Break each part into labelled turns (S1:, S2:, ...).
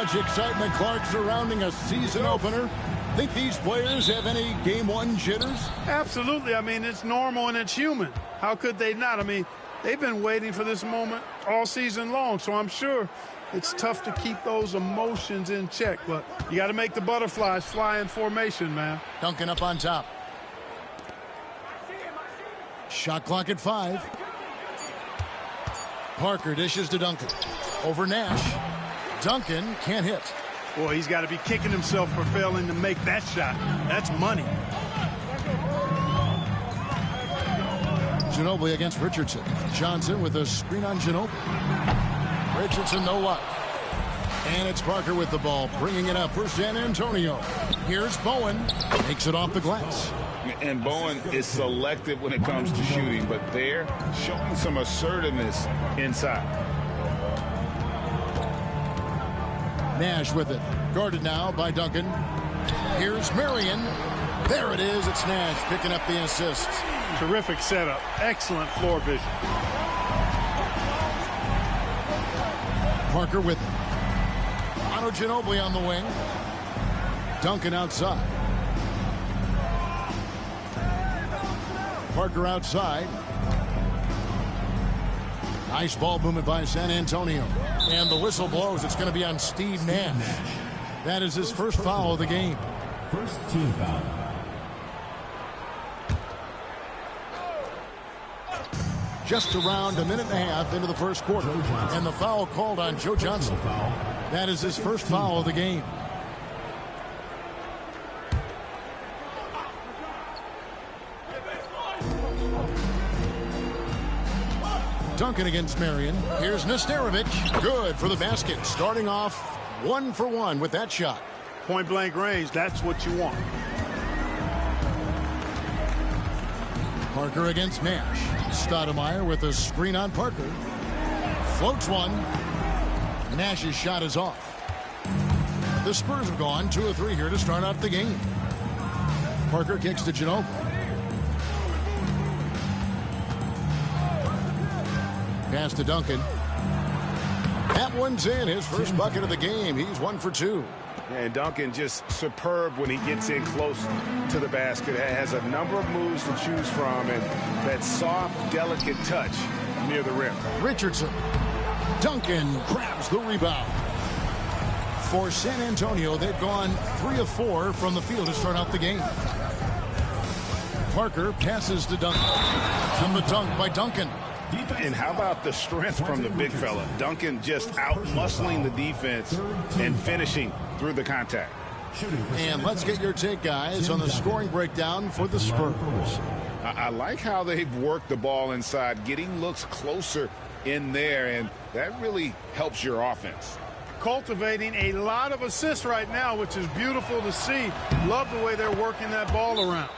S1: much excitement, Clark, surrounding a season opener. Think these players have any game one jitters?
S2: Absolutely. I mean, it's normal and it's human. How could they not? I mean, they've been waiting for this moment all season long, so I'm sure it's tough to keep those emotions in check, but you got to make the butterflies fly in formation, man.
S1: Duncan up on top. Shot clock at 5. Parker dishes to Duncan. Over Nash. Duncan can't hit.
S2: Boy, he's got to be kicking himself for failing to make that shot. That's money.
S1: Ginobili against Richardson. Johnson with a screen on Ginobili. Richardson, no luck. And it's Parker with the ball, bringing it up for San Antonio. Here's Bowen. Takes it off the glass.
S3: And Bowen is selective when it comes to shooting, but they're showing some assertiveness inside.
S1: Nash with it. Guarded now by Duncan. Here's Marion. There it is. It's Nash picking up the assist.
S2: Terrific setup. Excellent floor vision.
S1: Parker with it. Ginobili on the wing. Duncan outside. Parker outside. Nice ball movement by San Antonio. And the whistle blows. It's going to be on Steve Nash. That is his first foul of the game.
S4: First team foul.
S1: Just around a minute and a half into the first quarter. And the foul called on Joe Johnson. That is his first foul of the game. Duncan against Marion. Here's Nesterovic. Good for the basket. Starting off 1 for 1 with that shot.
S2: Point blank range, that's what you want.
S1: Parker against Nash. Stoudemire with a screen on Parker. Floats one. Nash's shot is off. The Spurs have gone 2 of 3 here to start out the game. Parker kicks to Ginobili. Pass to Duncan. That one's in. His first bucket of the game. He's 1 for 2.
S3: And Duncan just superb when he gets in close to the basket. Has a number of moves to choose from, and that soft, delicate touch near the rim.
S1: Richardson. Duncan grabs the rebound. For San Antonio, they've gone 3 of 4 from the field to start out the game. Parker passes to Duncan. And the dunk by Duncan.
S3: And how about the strength from the big fella? Duncan just out-muscling the defense and finishing through the contact.
S1: And let's get your take, guys, on the scoring breakdown for the Spurs.
S3: I like how they've worked the ball inside, getting looks closer in there, and that really helps your offense.
S2: Cultivating a lot of assists right now, which is beautiful to see. Love the way they're working that ball around.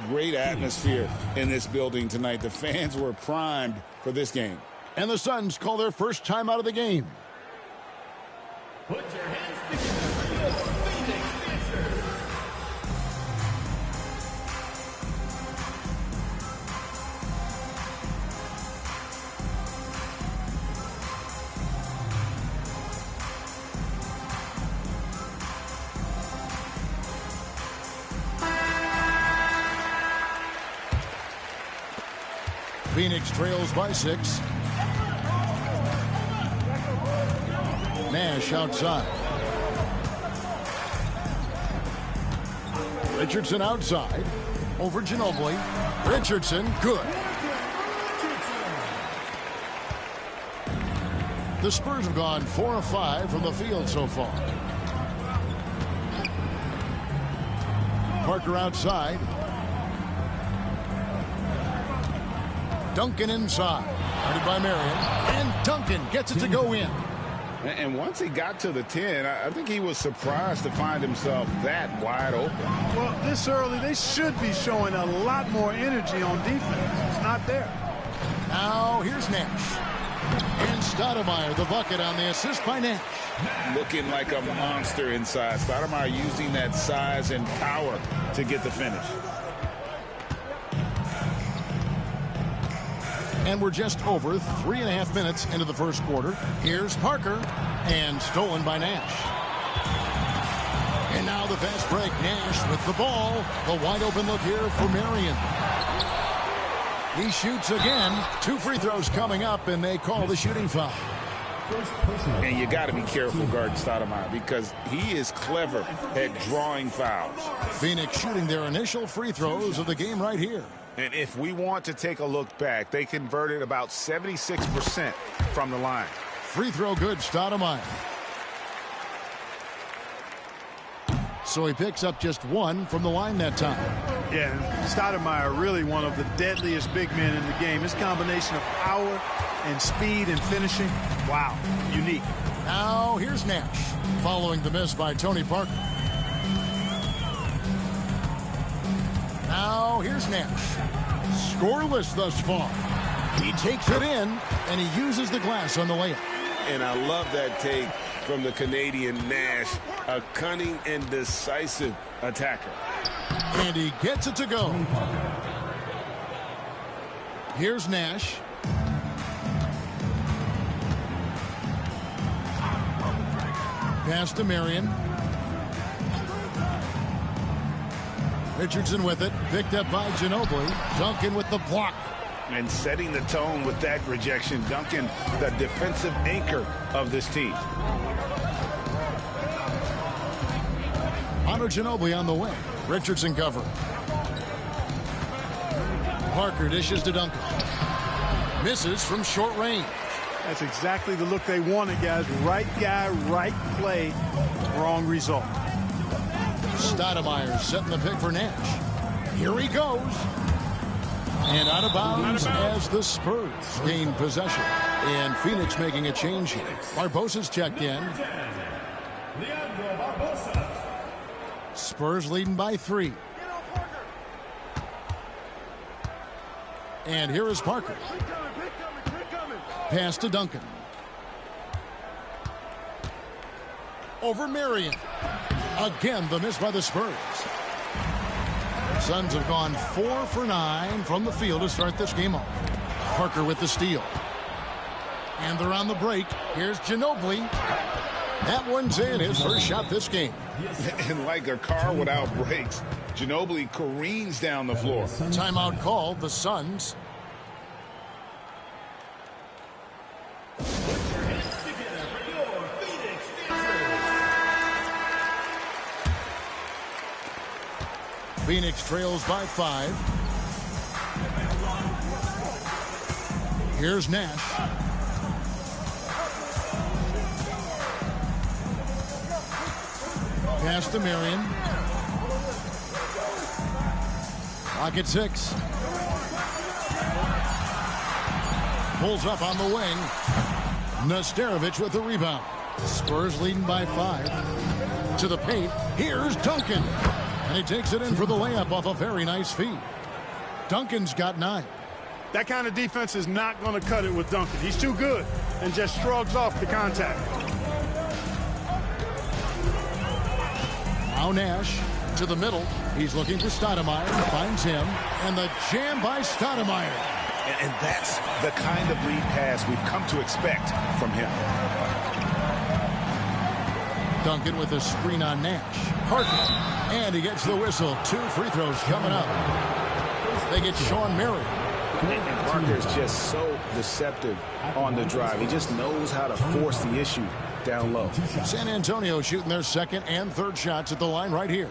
S3: Great atmosphere in this building tonight. The fans were primed for this game.
S1: And the Suns call their first time out of the game.
S4: Put your hands together for the Phoenix Dancers.
S1: Phoenix trails by 6. Nash outside. Richardson outside. Over Ginobili. Richardson, good. The Spurs have gone 4 of 5 from the field so far. Parker outside. Duncan inside. Guarded by Marion. And Duncan gets it to go in.
S3: And once he got to the 10, I think he was surprised to find himself that wide open.
S2: Well, this early, they should be showing a lot more energy on defense. It's not there.
S1: Now, here's Nash. And Stoudemire, the bucket on the assist by Nash.
S3: Looking like a monster inside. Stoudemire using that size and power to get the finish.
S1: And we're just over 3.5 minutes into the first quarter. Here's Parker. And stolen by Nash. And now the fast break. Nash with the ball. The wide open look here for Marion. He shoots again. 2 free throws coming up, and they call the shooting foul.
S3: And you got to be careful guarding Stoudemire because he is clever at drawing fouls.
S1: Phoenix shooting their initial free throws of the game right here.
S3: And if we want to take a look back, they converted about 76% from the line.
S1: Free throw good, Stoudemire. So he picks up just 1 from the line that time.
S2: Yeah, Stoudemire really one of the deadliest big men in the game. His combination of power and speed and finishing, wow, unique.
S1: Now here's Nash following the miss by Tony Parker. Now here's Nash. Scoreless thus far. He takes it in, and he uses the glass on the layup.
S3: And I love that take from the Canadian Nash, a cunning and decisive attacker.
S1: And he gets it to go. Here's Nash. Pass to Marion. Richardson with it. Picked up by Ginobili. Duncan with the block.
S3: And setting the tone with that rejection. Duncan, the defensive anchor of this team.
S1: Ginobili on the wing. Richardson cover. Parker dishes to Duncan. Misses from short range.
S2: That's exactly the look they wanted, guys. Right guy, right play, wrong result.
S1: Stoudemire setting the pick for Nash. Here he goes. And out of bounds as the Spurs gain possession. And Phoenix making a change here. Barbosa's checked in. Spurs leading by 3. And here is Parker. Pass to Duncan. Over Marion. Again, the miss by the Spurs. Suns have gone 4 for 9 from the field to start this game off. Parker with the steal. And they're on the break. Here's Ginobili. That one's in, his first shot this game.
S3: And like a car without brakes, Ginobili careens down the floor.
S1: Timeout called, the Suns. Phoenix trails by 5. Here's Nash. Pass to Marion. Clock at 6. Pulls up on the wing. Nesterovic with the rebound. Spurs leading by 5. To the paint. Here's Duncan. And he takes it in for the layup off a very nice feed. Duncan's got 9.
S2: That kind of defense is not going to cut it with Duncan. He's too good and just shrugs off the contact.
S1: Now Nash to the middle. He's looking for Stoudemire. Finds him. And the jam by Stoudemire.
S3: And that's the kind of lead pass we've come to expect from him.
S1: Duncan with a screen on Nash. Parker. And he gets the whistle. 2 free throws coming up. They get Sean Marion.
S3: And Parker is just so deceptive on the drive. He just knows how to force the issue down low.
S1: San Antonio shooting their second and third shots at the line right here.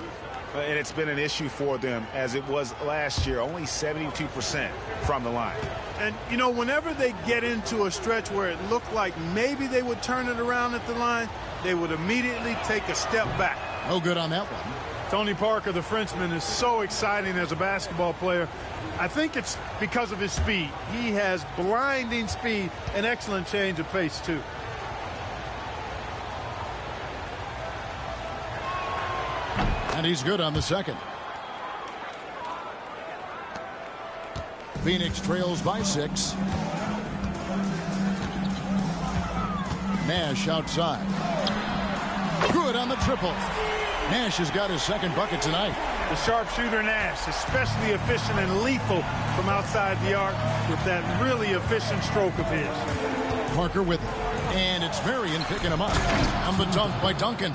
S3: And it's been an issue for them as it was last year. Only 72% from the line.
S2: And, you know, whenever they get into a stretch where it looked like maybe they would turn it around at the line, they would immediately take a step back.
S1: No good on that one.
S2: Tony Parker, the Frenchman, is so exciting as a basketball player. I think it's because of his speed. He has blinding speed and excellent change of pace, too.
S1: And he's good on the second. Phoenix trails by 6. Nash outside. Good on the triple. Nash has got his second bucket tonight.
S2: The sharpshooter Nash, especially efficient and lethal from outside the arc with that really efficient stroke of his.
S1: Parker with it. And it's Marion picking him up. On the dunk by Duncan.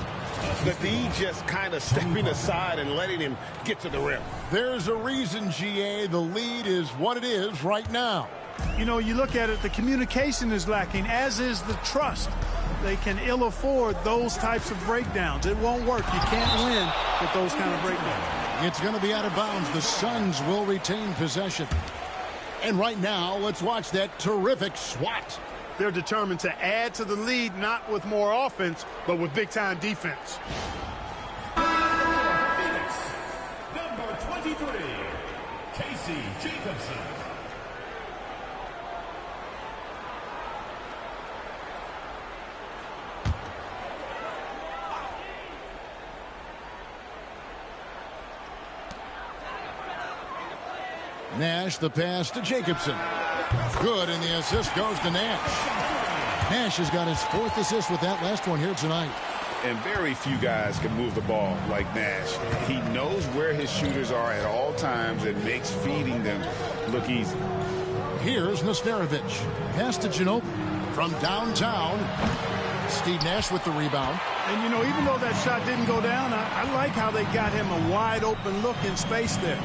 S3: The D just kind of stepping aside and letting him get to the rim.
S1: There's a reason, GA, the lead is what it is right now.
S2: You know, you look at it, the communication is lacking, as is the trust. They can ill afford those types of breakdowns. It won't work. You can't win with those kind of breakdowns.
S1: It's going to be out of bounds. The Suns will retain possession. And right now, let's watch that terrific swat.
S2: They're determined to add to the lead, not with more offense, but with big-time defense.
S4: Phoenix, number 23, Casey Jacobson.
S1: Nash, the pass to Jacobson. Good, and the assist goes to Nash. Nash has got his 4th assist with that last one here tonight.
S3: And very few guys can move the ball like Nash. He knows where his shooters are at all times and makes feeding them look easy.
S1: Here's Nesterovic. Pass to Ginobili. From downtown, Steve Nash with the rebound.
S2: And, you know, even though that shot didn't go down, I like how they got him a wide-open look in space there.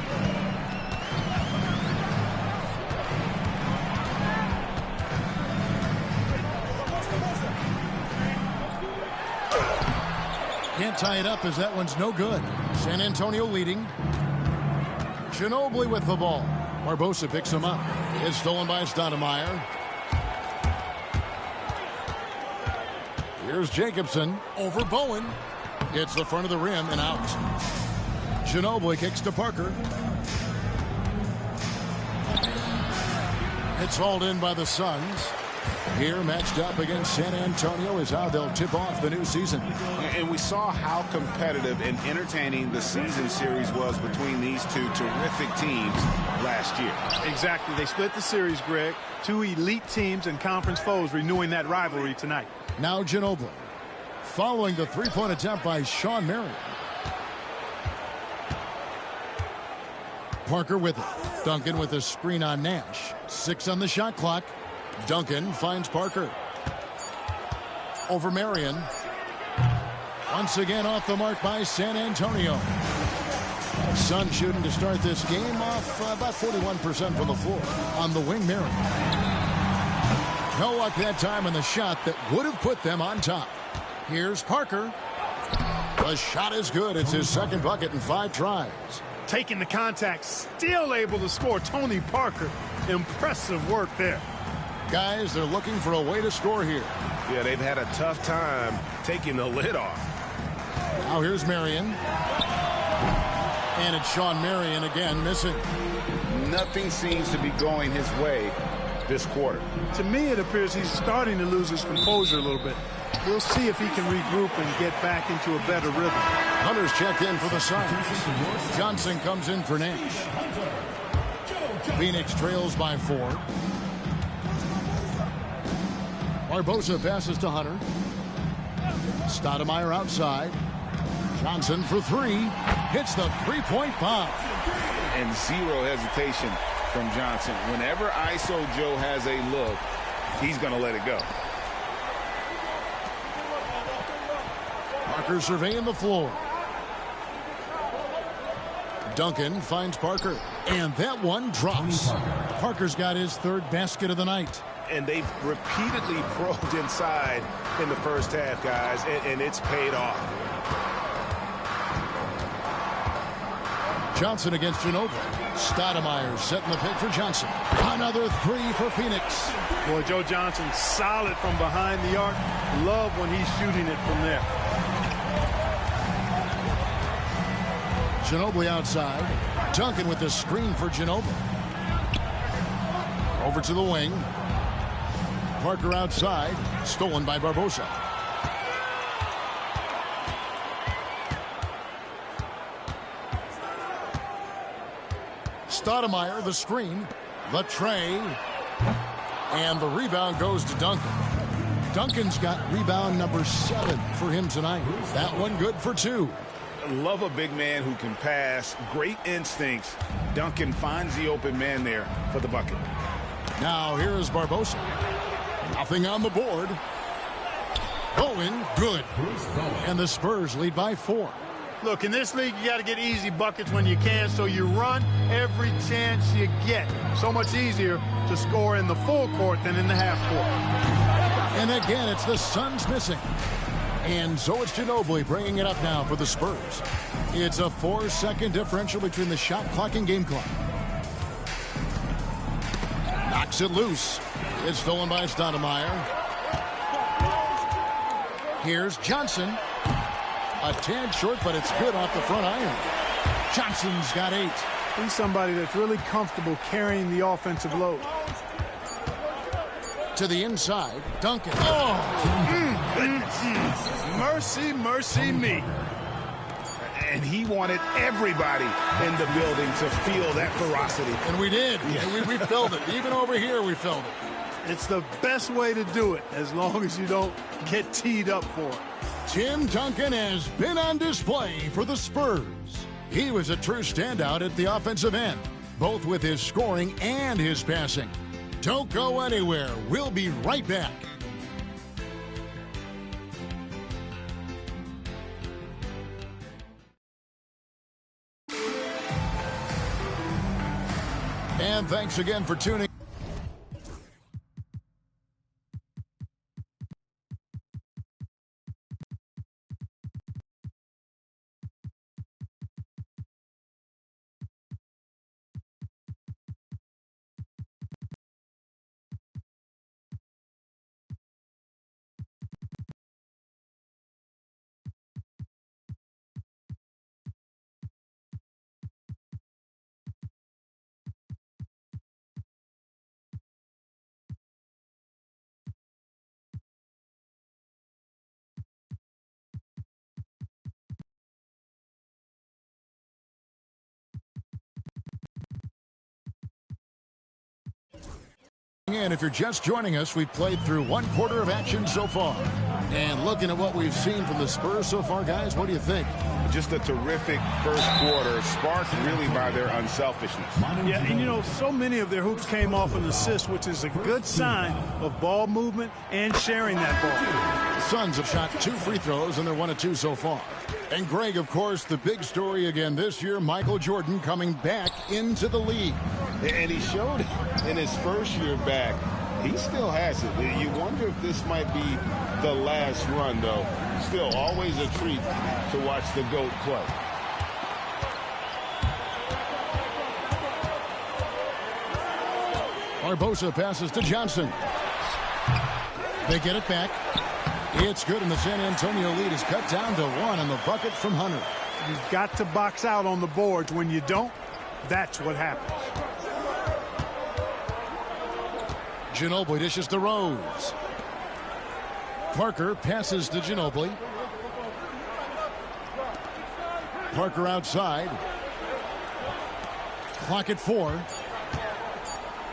S1: Can't tie it up as that one's no good. San Antonio leading. Ginobili with the ball. Barbosa picks him up. It's stolen by Stoudemire. Here's Jacobson over Bowen. It's the front of the rim and out. Ginobili kicks to Parker. It's hauled in by the Suns. Here, matched up against San Antonio, is how they'll tip off the new season.
S3: And we saw how competitive and entertaining the season series was between these two terrific teams last year.
S2: Exactly. They split the series, Greg. Two elite teams and conference foes renewing that rivalry tonight.
S1: Now Ginobili. Following the three-point attempt by Shawn Marion. Parker with it. Duncan with a screen on Nash. 6 on the shot clock. Duncan finds Parker. Over Marion. Once again off the mark by San Antonio. Suns shooting to start this game off about 41% from the floor. On the wing, Marion. No luck that time in the shot that would have put them on top. Here's Parker. The shot is good. It's his 2nd bucket in 5 tries.
S2: Taking the contact, still able to score. Tony Parker. Impressive work there.
S1: Guys, they're looking for a way to score here.
S3: Yeah, they've had a tough time taking the lid off.
S1: Now here's Marion. And it's Shawn Marion again missing.
S3: Nothing seems to be going his way this quarter.
S2: To me, it appears he's starting to lose his composure a little bit. We'll see if he can regroup and get back into a better rhythm.
S1: Hunter's checked in for the Suns. Johnson comes in for Nash. Phoenix trails by 4. Barbosa passes to Hunter. Stoudemire outside. Johnson for 3. Hits the 3-point bomb.
S3: And zero hesitation from Johnson. Whenever ISO Joe has a look, he's going to let it go.
S1: Parker surveying the floor. Duncan finds Parker. And that one drops. Parker's got his 3rd basket of the night.
S3: And they've repeatedly probed inside in the first half, guys, and it's paid off.
S1: Johnson against Ginobili. Stoudemire setting the pick for Johnson. Another 3 for Phoenix.
S2: Boy, Joe Johnson solid from behind the arc. Love when he's shooting it from there.
S1: Ginobili outside. Duncan with the screen for Ginobili. Over to the wing. Parker outside. Stolen by Barbosa. Stoudemire, the screen. The tray. And the rebound goes to Duncan. Duncan's got rebound number 7 for him tonight. That one good for 2.
S3: Love a big man who can pass. Great instincts. Duncan finds the open man there for the bucket.
S1: Now here is Barbosa. Nothing on the board. Going good. And the Spurs lead by 4.
S2: Look, in this league, you got to get easy buckets when you can, so you run every chance you get. So much easier to score in the full court than in the half court.
S1: And again, it's the Suns missing. And so it's Ginobili bringing it up now for the Spurs. It's a 4-second differential between the shot clock and game clock. Knocks it loose. It's stolen by Stoudemire. Here's Johnson. A tad short, but it's good off the front iron. Johnson's got 8.
S2: He's somebody that's really comfortable carrying the offensive load.
S1: To the inside, Duncan.
S2: Mercy, mercy me.
S3: And he wanted everybody in the building to feel that ferocity.
S1: And we did. Yeah. We felt it. Even over here, we felt it.
S2: It's the best way to do it, as long as you don't get teed up for it.
S1: Tim Duncan has been on display for the Spurs. He was a true standout at the offensive end, both with his scoring and his passing. Don't go anywhere. We'll be right back. And thanks again for tuning. And if you're just joining us, we've played through 1/4 of action so far. And looking at what we've seen from the Spurs so far, guys, what do you think?
S3: Just a terrific first quarter, sparked really by their unselfishness.
S2: Yeah, and you know, so many of their hoops came off an assist, which is a good sign of ball movement and sharing that ball.
S1: The Suns have shot 2 free throws, and they're 1 of 2 so far. And Greg, of course, the big story again this year, Michael Jordan coming back into the league.
S3: And he showed it in his first year back. He still has it. You wonder if this might be the last run, though. Still, always a treat to watch the GOAT play.
S1: Barbosa passes to Johnson. They get it back. It's good, and the San Antonio lead is cut down to 1 on the bucket from Hunter.
S2: You've got to box out on the boards. When you don't, that's what happens.
S1: Ginobili dishes to Rose. Parker passes to Ginobili. Parker outside. Clock at 4.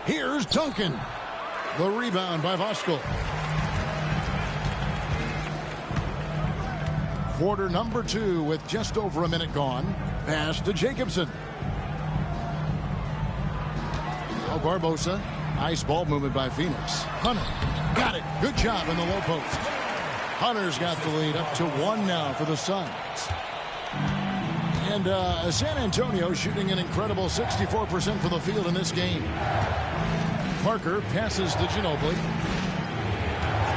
S1: Here's Duncan. The rebound by Voskuhl. Quarter number 2 with just over a minute gone. Pass to Jacobson. Now Barbosa. Nice ball movement by Phoenix. Hunter got it. Good job in the low post. Hunter's got the lead up to 1 now for the Suns. And San Antonio shooting an incredible 64% from the field in this game. Parker passes to Ginobili.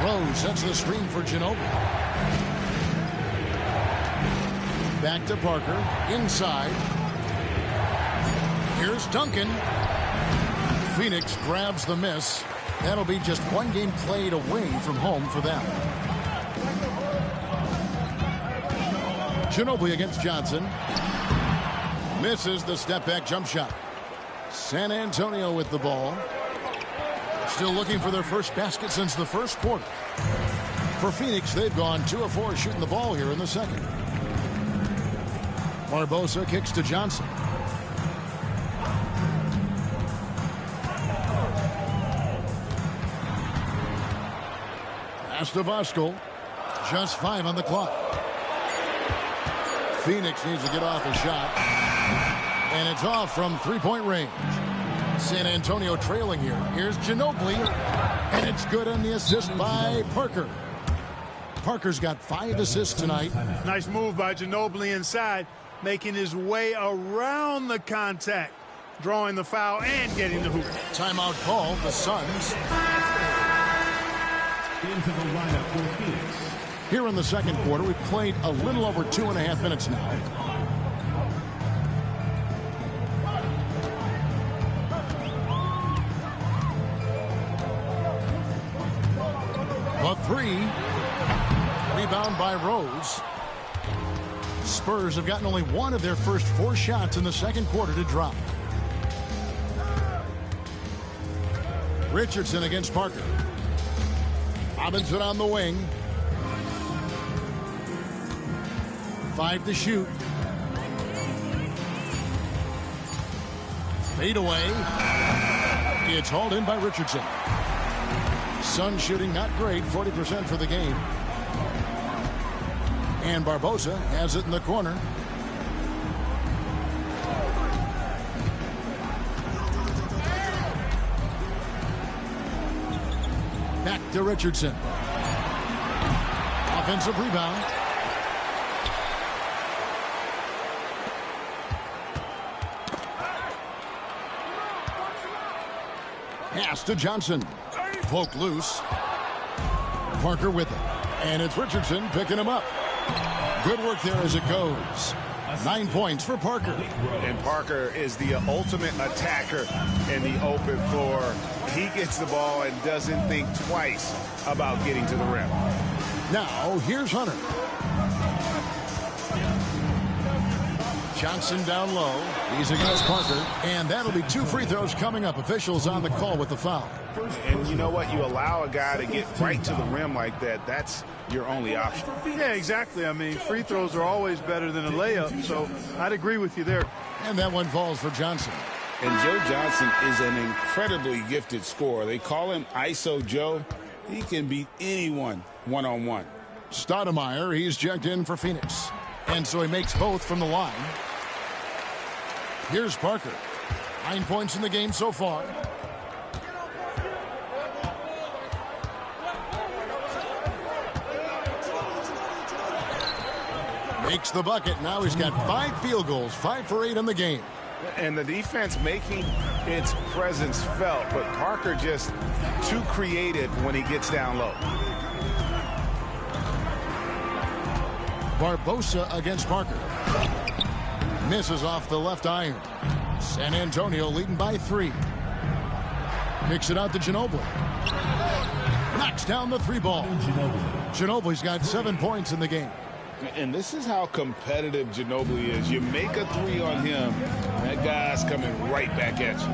S1: Rose sets the screen for Ginobili. Back to Parker. Inside. Here's Duncan. Phoenix grabs the miss. That'll be just 1 game played away from home for them. Ginobili against Johnson. Misses the step-back jump shot. San Antonio with the ball. Still looking for their first basket since the first quarter. For Phoenix, they've gone 2 of 4 shooting the ball here in the second. Barbosa kicks to Johnson. Pass to Voskuhl. Just 5 on the clock. Phoenix needs to get off a shot. And it's off from 3-point range. San Antonio trailing here. Here's Ginobili. And it's good on the assist by Parker. Parker's got 5 assists tonight.
S2: Nice move by Ginobili inside, making his way around the contact, drawing the foul and getting the hoop.
S1: Timeout call, the Suns.
S4: Into the lineup for Phoenix.
S1: Here in the second quarter, we've played a little over 2.5 minutes now. A 3. Rebound by Rose. Spurs have gotten only 1 of their first 4 shots in the second quarter to drop. Richardson against Parker. Robinson on the wing. 5 to shoot. Fade away. It's hauled in by Richardson. Sun shooting not great, 40% for the game. And Barbosa has it in the corner. Back to Richardson. Offensive rebound. Pass to Johnson. Poke loose. Parker with it. And it's Richardson picking him up. Good work there as it goes. 9 points for Parker.
S3: And Parker is the ultimate attacker in the open floor. He gets the ball and doesn't think twice about getting to the rim.
S1: Now, here's Hunter. Johnson down low. He's against Parker. And that'll be 2 free throws coming up. Officials on the call with the foul.
S3: And you know what? You allow a guy to get right to the rim like that. That's your only option.
S2: Yeah, exactly. I mean, free throws are always better than a layup, so I'd agree with you there.
S1: And that one falls for Johnson.
S3: And Joe Johnson is an incredibly gifted scorer. They call him ISO Joe. He can beat anyone one-on-one.
S1: Stoudemire, he's checked in for Phoenix. And so he makes both from the line. Here's Parker. 9 points in the game so far. Makes the bucket. Now he's got 5 field goals, 5 for 8 in the game.
S3: And the defense making its presence felt, but Parker just too creative when he gets down low.
S1: Barbosa against Parker. Misses off the left iron. San Antonio leading by 3. Kicks it out to Ginobili. Knocks down the 3 ball. Ginobili's got 7 points in the game.
S3: And this is how competitive Ginobili is. You make a 3 on him, that guy's coming right back at you.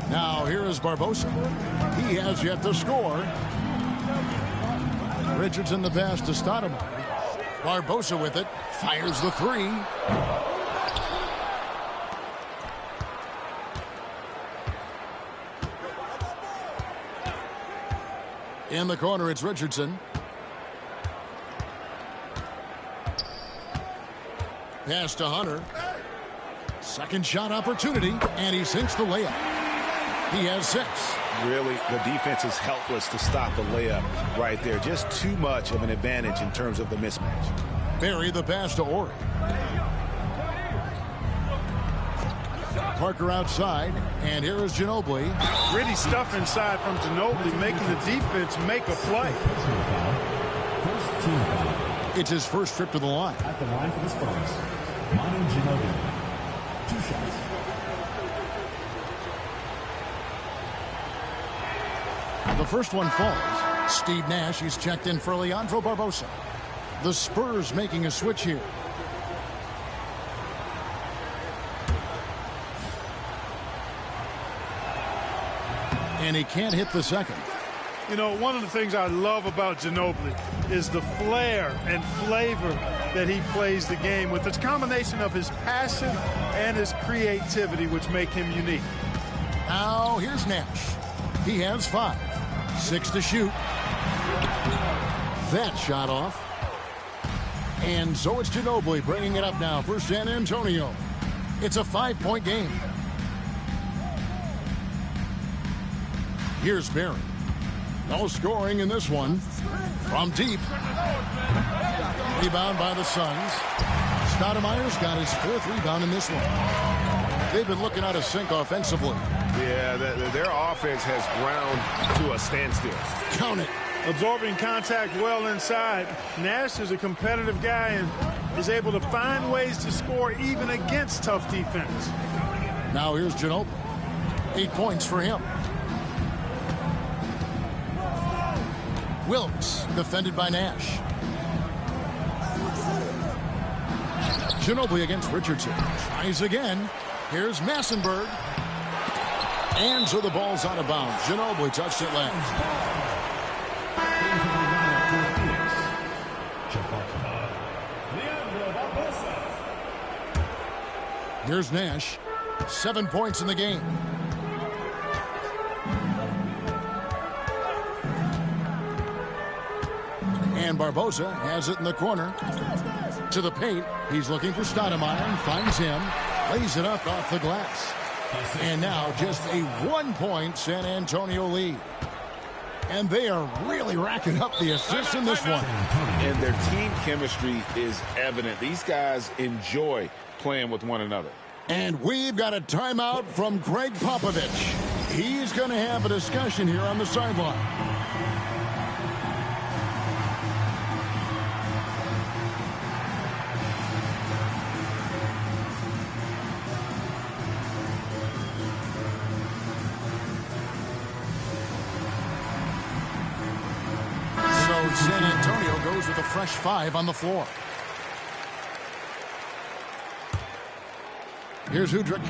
S1: Now here is Barbosa. He has yet to score. Richardson the pass to Stoudemire. Barbosa with it. Fires the 3. In the corner, it's Richardson. Pass to Hunter. Second shot opportunity, and he sinks the layup. He has 6.
S3: Really, the defense is helpless to stop the layup right there. Just too much of an advantage in terms of the mismatch.
S1: Barry the pass to Ori. Parker outside, and here is Ginobili.
S2: Gritty stuff inside from Ginobili, making the defense make a play.
S4: First team foul.
S1: It's his first trip to the line.
S4: At the line for the Spurs, Manu Ginobili. 2 shots.
S1: The first one falls. Steve Nash, he's checked in for Leandro Barbosa. The Spurs making a switch here. And he can't hit the second.
S2: You know, one of the things I love about Ginobili is the flair and flavor that he plays the game with. It's a combination of his passion and his creativity, which make him unique.
S1: Now here's Nash. He has 5. 6 to shoot. That shot off. And so it's Ginobili bringing it up now for San Antonio. It's a 5-point game. Here's Barry. No scoring in this one. From deep. Rebound by the Suns. Stoudemire's got his 4th rebound in this one. They've been looking out of sync offensively.
S3: Yeah, their offense has ground to a standstill.
S1: Count it.
S2: Absorbing contact well inside. Nash is a competitive guy and is able to find ways to score even against tough defense.
S1: Now here's Ginobili. 8 points for him. Wilkes defended by Nash. Ginobili against Richardson. Tries again. Here's Massenberg. And so the ball's out of bounds. Ginobili touched it last. Here's Nash. 7 points in the game. And Barbosa has it in the corner. To the paint. He's looking for Stoudemire and finds him. Lays it up off the glass. And now just a 1-point San Antonio lead. And they are really racking up the assists in this one.
S3: And their team chemistry is evident. These guys enjoy playing with one another.
S1: And we've got a timeout from Greg Popovich. He's going to have a discussion here on the sideline. So San Antonio goes with a fresh 5 on the floor. Here's Udrich.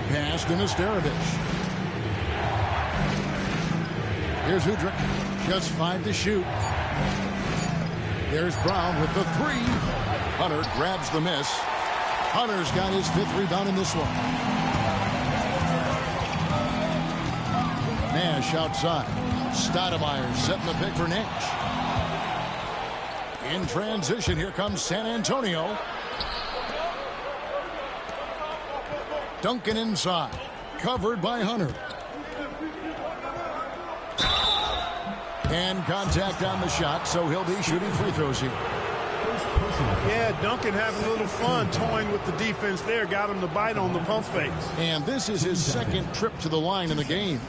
S1: Pass to Nesterovich. Here's Udrich. Just 5 to shoot. There's Brown with the 3. Hunter grabs the miss. Hunter's got his 5th rebound in this one. Nash outside. Stoudemire setting the pick for Nash. In transition, here comes San Antonio. Duncan inside. Covered by Hunter. And contact on the shot, so he'll be shooting free throws here.
S2: Yeah, Duncan having a little fun toying with the defense there. Got him to bite on the pump fakes.
S1: And this is his 2nd trip to the line in the game.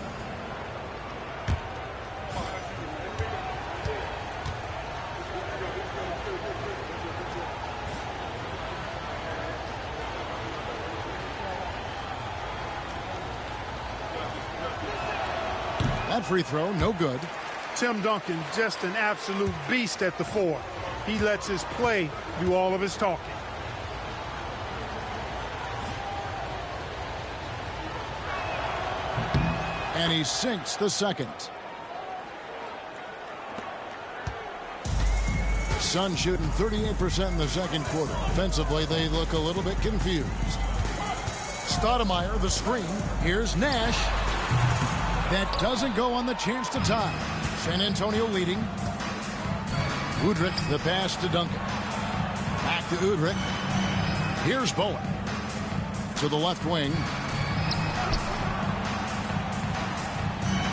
S1: That free throw, no good.
S2: Tim Duncan, just an absolute beast at the 4. He lets his play do all of his talking.
S1: And he sinks the 2nd. Suns shooting 38% in the 2nd quarter. Offensively, they look a little bit confused. Stoudemire, the screen. Here's Nash. That doesn't go on the chance to tie. San Antonio leading. Udrich, the pass to Duncan. Back to Udrich. Here's Bowen. To the left wing.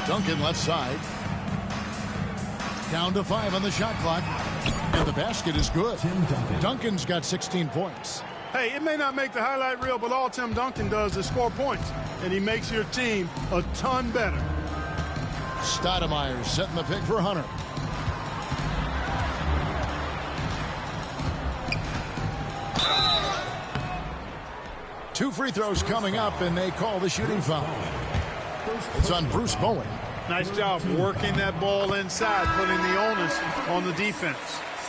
S1: Duncan left side. Down to 5 on the shot clock. And the basket is good. Duncan's got 16 points.
S2: Hey, it may not make the highlight reel, but all Tim Duncan does is score points. And he makes your team a ton better.
S1: Stoudemire setting the pick for Hunter. Two free throws coming up, and they call the shooting foul. It's on Bruce Bowen.
S2: Nice job working that ball inside, putting the onus on the defense.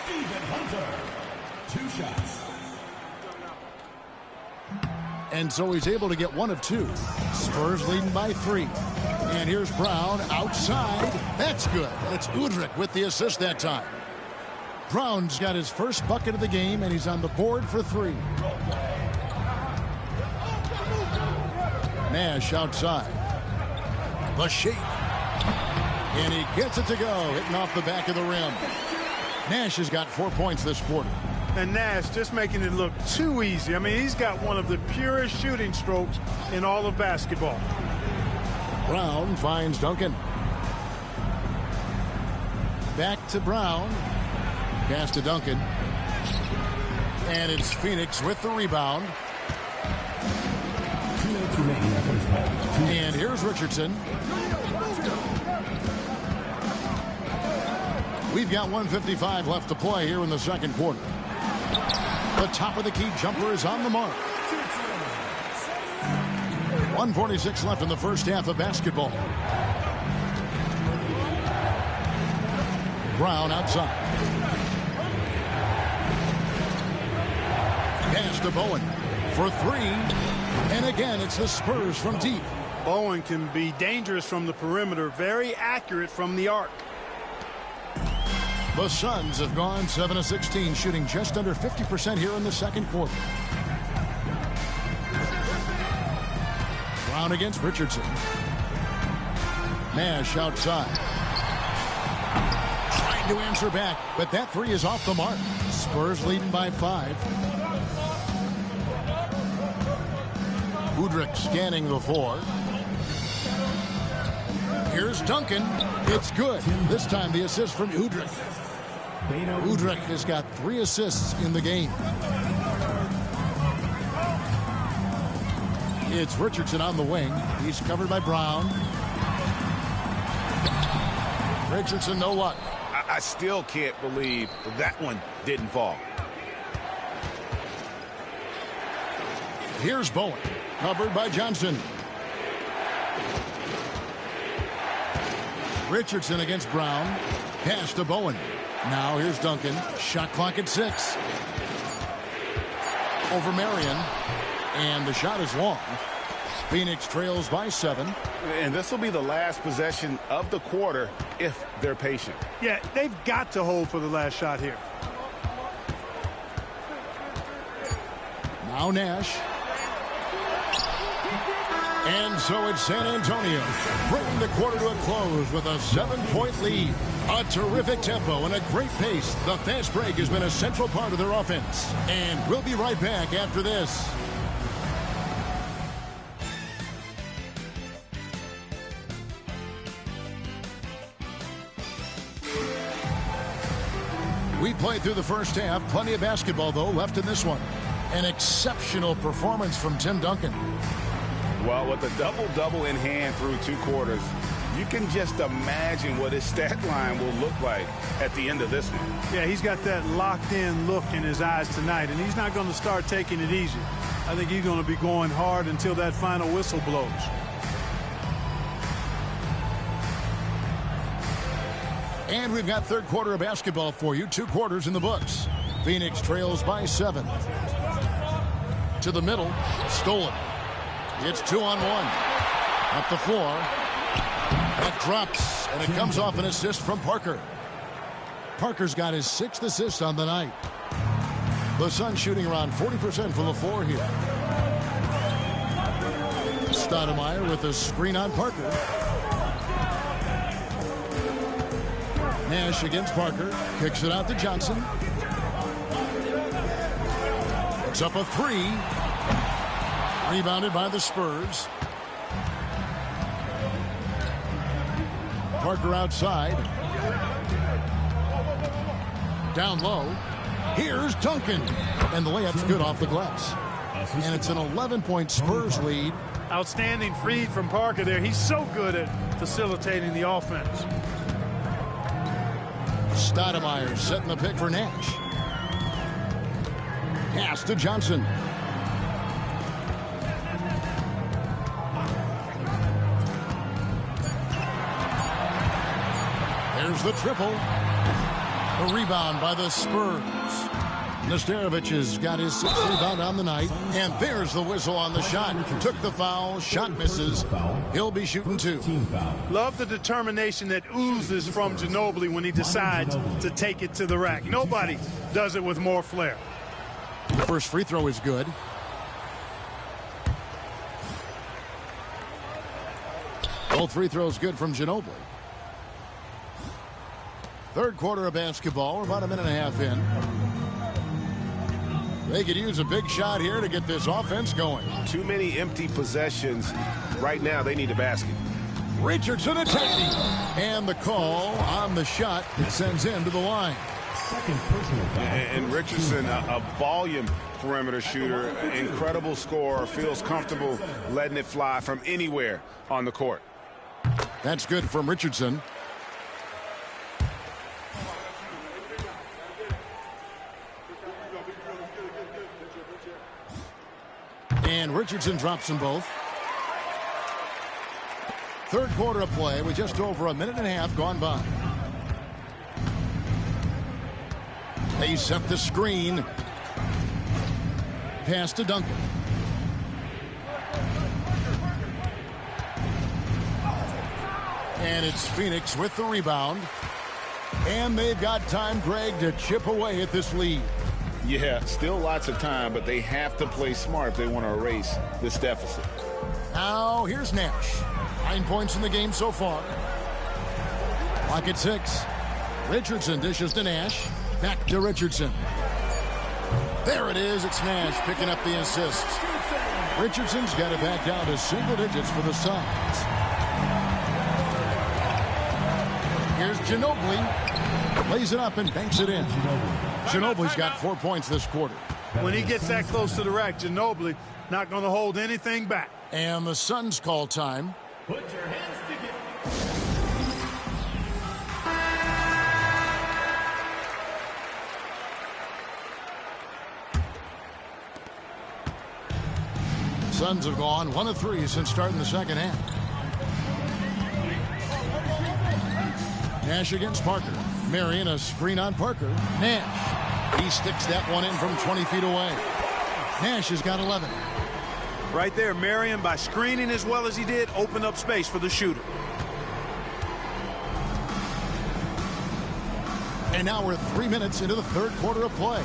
S4: Stephen Hunter, 2 shots.
S1: And so he's able to get 1 of 2. Spurs leading by 3. And here's Brown outside. That's good. It's Udrich with the assist that time. Brown's got his first bucket of the game, and he's on the board for 3. Nash outside. The shake. And he gets it to go, hitting off the back of the rim. Nash has got 4 points this quarter.
S2: And Nash just making it look too easy. I mean, he's got one of the purest shooting strokes in all of basketball.
S1: Brown finds Duncan. Back to Brown. Pass to Duncan. And it's Phoenix with the rebound. And here's Richardson. We've got 1:55 left to play here in the second quarter. The top of the key jumper is on the mark. 1:46 left in the first half of basketball. Brown outside. Pass to Bowen for three. And again, it's the Spurs from deep.
S2: Bowen can be dangerous from the perimeter, very accurate from the arc.
S1: The Suns have gone 7 of 16, shooting just under 50% here in the second quarter. Brown against Richardson. Nash outside. Trying to answer back, but that three is off the mark. Spurs leading by 5. Udrich scanning the floor. Here's Duncan. It's good. This time the assist from Udrich. Udrich has got 3 assists in the game. It's Richardson on the wing. He's covered by Brown. Richardson, no luck.
S3: I still can't believe that one didn't fall.
S1: Here's Bowen. Covered by Johnson. Richardson against Brown. Pass to Bowen. Now here's Duncan. Shot clock at 6. Over Marion. And the shot is long. Phoenix trails by 7.
S3: And this will be the last possession of the quarter if they're patient.
S2: Yeah, they've got to hold for the last shot here.
S1: Now Nash. And so it's San Antonio, bringing the quarter to a close with a 7-point lead. A terrific tempo and a great pace. The fast break has been a central part of their offense. And we'll be right back after this. We played through the first half. Plenty of basketball, though, left in this one. An exceptional performance from Tim Duncan.
S3: Well, with a double-double in hand through 2 quarters, you can just imagine what his stat line will look like at the end of this one.
S2: Yeah, he's got that locked-in look in his eyes tonight, and he's not going to start taking it easy. I think he's going to be going hard until that final whistle blows.
S1: And we've got third quarter of basketball for you. 2 quarters in the books. Phoenix trails by 7. To the middle. Stolen. It's 2-on-1. Up the floor. That drops, and it comes off an assist from Parker. Parker's got his 6th assist on the night. The Suns shooting around 40% from the floor here. Stoudemire with a screen on Parker. Nash against Parker. Kicks it out to Johnson. It's up a 3. Rebounded by the Spurs. Parker outside. Down low. Here's Duncan. And the layup's good off the glass. And it's an 11-point Spurs lead.
S2: Outstanding feed from Parker there. He's so good at facilitating the offense.
S1: Stoudemire setting the pick for Nash. Pass to Johnson. There's the triple. The rebound by the Spurs. Nesterovic has got his 6th rebound on the night. And there's the whistle on the shot. Took the foul. Shot misses. He'll be shooting 2.
S2: Love the determination that oozes from Ginobili when he decides to take it to the rack. Nobody does it with more flair.
S1: The first free throw is good. Both free throws good from Ginobili. Third quarter of basketball. We're about a minute and a half in. They could use a big shot here to get this offense going.
S3: Too many empty possessions. Right now, they need a basket.
S1: Richardson attacking. And the call on the shot it sends him to the line.
S4: Second personal foul.
S3: And Richardson, a volume perimeter shooter, incredible scorer, feels comfortable letting it fly from anywhere on the court.
S1: That's good from Richardson. And Richardson drops them both. Third quarter of play with just over a minute and a half gone by. They set the screen. Pass to Duncan. And it's Phoenix with the rebound. And they've got time, Greg, to chip away at this lead.
S3: Yeah, still lots of time, but they have to play smart if they want to erase this deficit.
S1: Now, here's Nash. 9 points in the game so far. Clock at 6. Richardson dishes to Nash. Back to Richardson. There it is. It's Nash picking up the assist. Richardson's got it back down to single digits for the Suns. Here's Ginobili. Lays it up and banks it in. Ginobili's got 4 points this quarter.
S2: When he gets that close to the rack, Ginobili not going to hold anything back.
S1: And the Suns call time.
S4: Put your hands together.
S1: Suns have gone 1 of 3 since starting the second half. Nash against Parker. Marion a screen on Parker. Nash. He sticks that one in from 20 feet away. Nash has got 11.
S2: Right there, Marion, by screening as well as he did, opened up space for the shooter.
S1: And now we're 3 minutes into the third quarter of play.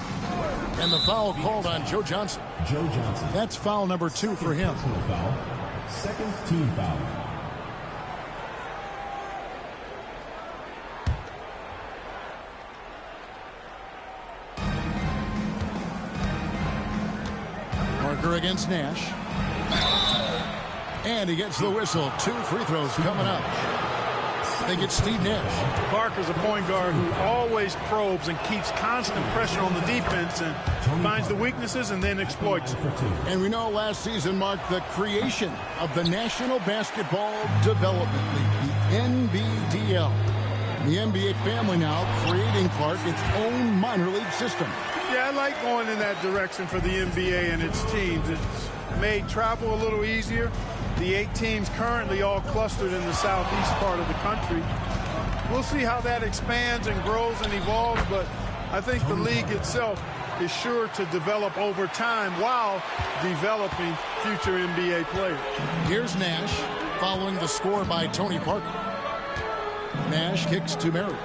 S1: And the foul called on Joe Johnson.
S4: Joe Johnson.
S1: That's foul number 2 for him.
S4: Personal foul. Second team foul.
S1: Parker against Nash. And he gets the whistle. 2 free throws coming up. They get Steve Nash.
S2: Parker's a point guard who always probes and keeps constant pressure on the defense and finds the weaknesses and then exploits it.
S1: And we know last season marked the creation of the National Basketball Development League, the NBDL. The NBA family now creating, Clark, its own minor league system.
S2: Yeah, I like going in that direction for the NBA and its teams. It's made travel a little easier. The 8 teams currently all clustered in the southeast part of the country. We'll see how that expands and grows and evolves, but I think the league itself is sure to develop over time while developing future NBA players.
S1: Here's Nash following the score by Tony Parker. Nash kicks to Marion.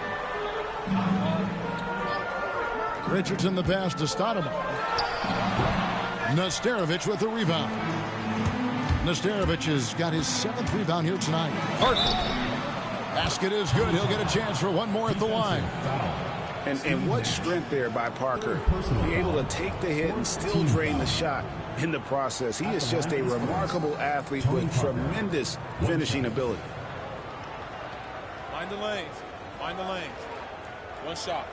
S1: Richardson the pass to Stoudemire. Nesterovic with the rebound. Nesterovic has got his 7th rebound here tonight. Parker. Basket is good. He'll get a chance for one more at the line.
S3: And what strength there by Parker. Be able to take the hit and still drain the shot in the process. He is just a remarkable athlete with tremendous finishing ability.
S5: Find the lanes. Find the lanes. One shot.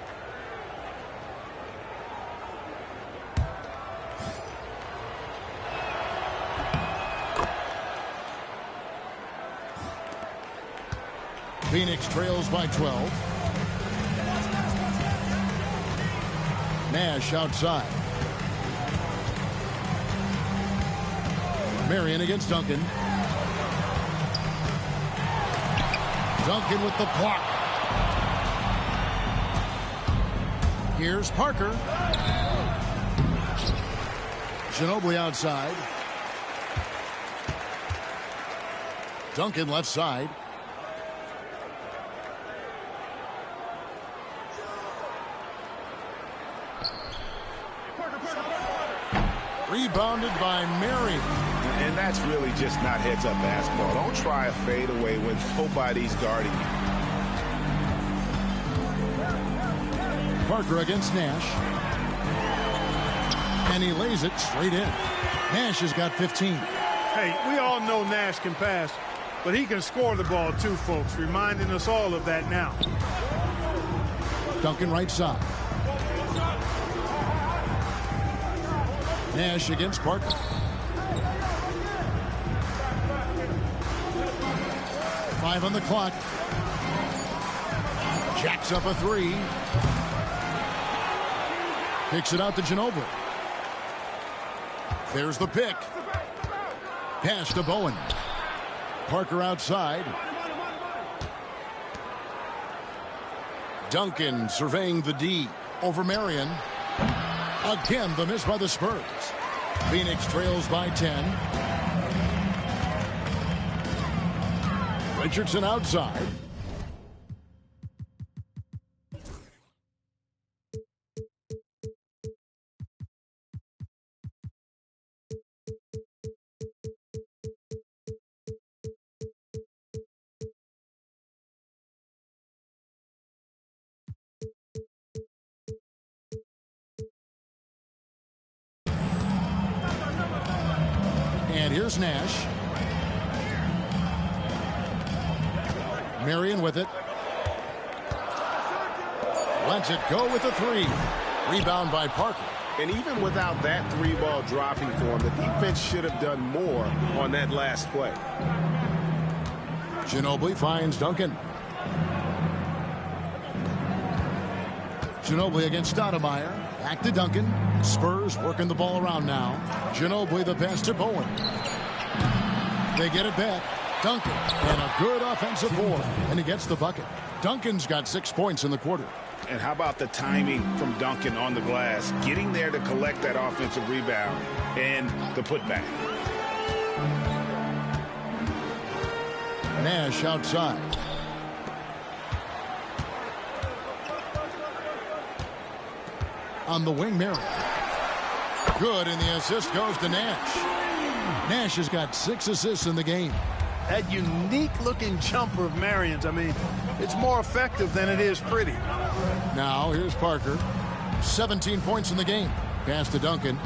S1: Phoenix trails by 12. Nash outside. Marion against Duncan. Duncan with the block. Here's Parker. Ginobili outside. Duncan left side. Rebounded by Marion.
S3: And that's really just not heads-up basketball. Don't try a fadeaway when nobody's guarding you.
S1: Parker against Nash. And he lays it straight in. Nash has got 15.
S2: Hey, we all know Nash can pass, but he can score the ball too, folks, reminding us all of that now.
S1: Duncan right side. Nash against Parker. Five on the clock. Jacks up a three. Kicks it out to Ginobili. There's the pick. Pass to Bowen. Parker outside. Duncan surveying the D over Marion. Again, the miss by the Spurs. Phoenix trails by 10. Richardson outside. And here's Nash. Marion with it. Lets it go with a three. Rebound by Parker.
S3: And even without that three ball dropping for him, the defense should have done more on that last play.
S1: Ginobili finds Duncan. Ginobili against Stoudemire. Back to Duncan. Spurs working the ball around now. Ginobili the pass to Bowen. They get it back. Duncan and a good offensive board. And he gets the bucket. Duncan's got 6 points in the quarter.
S3: And how about the timing from Duncan on the glass? Getting there to collect that offensive rebound and the putback.
S1: Nash outside. On the wing, Marion. Good, and the assist goes to Nash. Nash has got 6 assists in the game.
S2: That unique-looking jumper of Marion's, I mean, it's more effective than it is pretty.
S1: Now, here's Parker. 17 points in the game. Pass to Duncan.